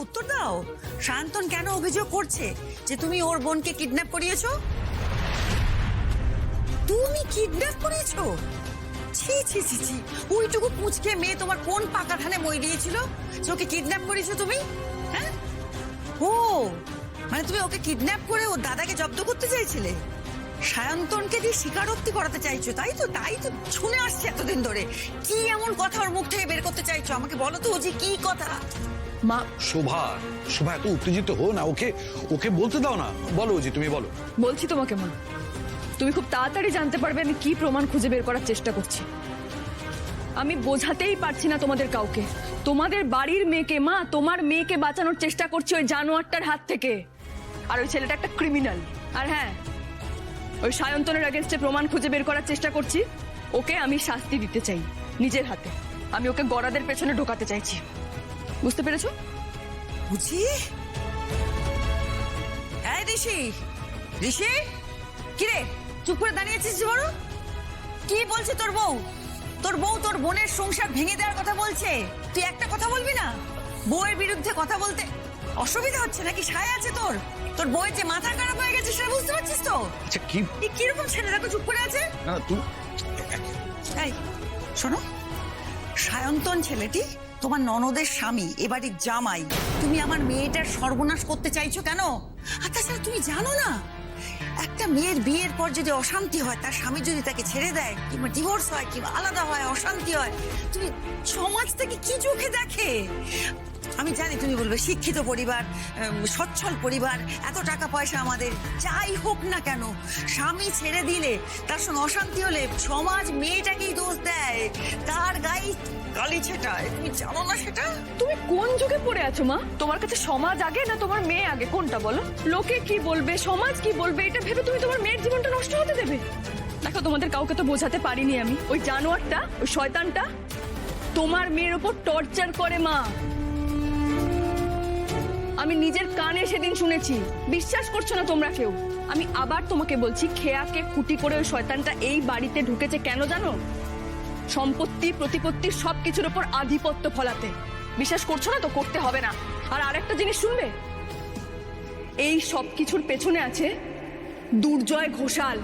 উত্তর দাও। সায়ন্তন কেন অভিযোগ করছে যে তুমি ওর বোনকে কিডন্যাপ করিয়েছো? তুমি কিডন্যাপ করিয়েছো? ছি ছি ছি ছি, ওইটুকু পুচকে মেয়ে তোমার কোন পাকা ধানে মই দিয়েছিল যে ওকে কিডন্যাপ করিয়েছো তুমি? হ্যাঁ, ও মানে তুমি ওকে কিডন্যাপ করে ওর দাদাকে জব্দ করতে চাইছিলে, সায়ন্তনকে দিয়ে স্বীকারোক্তি করাতে চাইছো, তাই তো? তাই তো শুনে আসছে এতদিন ধরে। কি এমন কথা ওর মুখ থেকে বের করতে চাইছো? আমাকে বলো তো যে কি কথা। মা শোভা, শোভা এত উত্তেজিত হো না, ওকে ওকে বলতে দাও না। বলো জি, তুমি বলো। বলছি তোমাকে মা, তুমি খুব তাড়াতাড়ি জানতে পারবে আমি কি প্রমাণ খুঁজে বের করার চেষ্টা করছি। আমি বোঝাতেই পারছি না তোমাদের কাউকে, তোমাদের বাড়ির মেয়েকে, মা তোমার মেয়েকে বাঁচানোর চেষ্টা করছি ওই জানোয়ারটার হাত থেকে। আর ওই ছেলেটা একটা ক্রিমিনাল। আর হ্যাঁ, ওই সায়ন্তনের এগেইনস্টে প্রমাণ খুঁজে বের করার চেষ্টা করছি। ওকে আমি শাস্তি দিতে চাই নিজের হাতে। আমি ওকে গড়াদের পেছনে ঢোকাতে চাইছি, বুঝতে পেরেছো? বুঝি। এই ঋষি, ঋষি কিরে চুপ করে দাঁড়িয়েছিস? বড় কি বলছে তোর বউ? তোর বউ তোর বোনের সংসার ভেঙে দেওয়ার কথা বলছে, তুই একটা কথা বলবি না? বউয়ের বিরুদ্ধে কথা বলতে অসুবিধা হচ্ছে নাকি? সায় আছে তোর? তোর বউয়ের যে মাথা খারাপ হয়ে গেছে সেটা বুঝতে পারছিস তো? আচ্ছা কি কিরকম ছেলে দেখো চুপ করে আছে। না তুই এই শোনো, সায়ন্তন ছেলেটি তোমার ননদের স্বামী, এবাড়ির জামাই। তুমি আমার মেয়েটার সর্বনাশ করতে চাইছো কেন? আর তাছাড়া তুমি জানো না, একটা মেয়ের বিয়ের পর যদি অশান্তি হয়, তার স্বামী যদি তাকে ছেড়ে দেয় কিংবা ডিভোর্স হয় কিংবা আলাদা হয়, অশান্তি হয়, তুমি সমাজ থেকে কি চোখে দেখে? আমি জানি তুমি বলবে শিক্ষিত পরিবার, সচ্ছল পরিবার, এত টাকা পয়সা আমাদের, যাই হোক না কেন স্বামী ছেড়ে দিলে, তার সঙ্গে অশান্তি হলে সমাজ মেয়েটাকেই দোষ দেয়, তার গায়ে কালি ছেটায়। তুমি জানো না সেটা? তুমি কোন যুগে পড়ে আছো মা? তোমার কাছে সমাজ আগে না তোমার মেয়ে আগে, কোনটা বলো? লোকে কি বলবে, সমাজ কি বলবে, এটা ভেবে তুমি তোমার মেয়ের জীবনটা নষ্ট হতে দেবে? দেখো, তোমাদের কাউকে তো বোঝাতে পারিনি আমি। ওই জানোয়ারটা, ওই শয়তানটা তোমার মেয়ের উপর টর্চার করে মা। আমি নিজের কানে সেদিন শুনেছি, বিশ্বাস করছো না তোমরা কেউ। আমি আবার তোমাকে বলছি, খেয়াকে খুঁটি করে ওই শয়তানটা এই বাড়িতে ঢুকেছে কেন জানো? সম্পত্তি, প্রতিপত্তি সবকিছুর উপর আধিপত্য ফলাতে। বিশ্বাস করছো না তো, করতে হবে না। আর আরেকটা জিনিস শুনবে, এই সবকিছুর পেছনে আছে দুর্জয় ঘোষাল।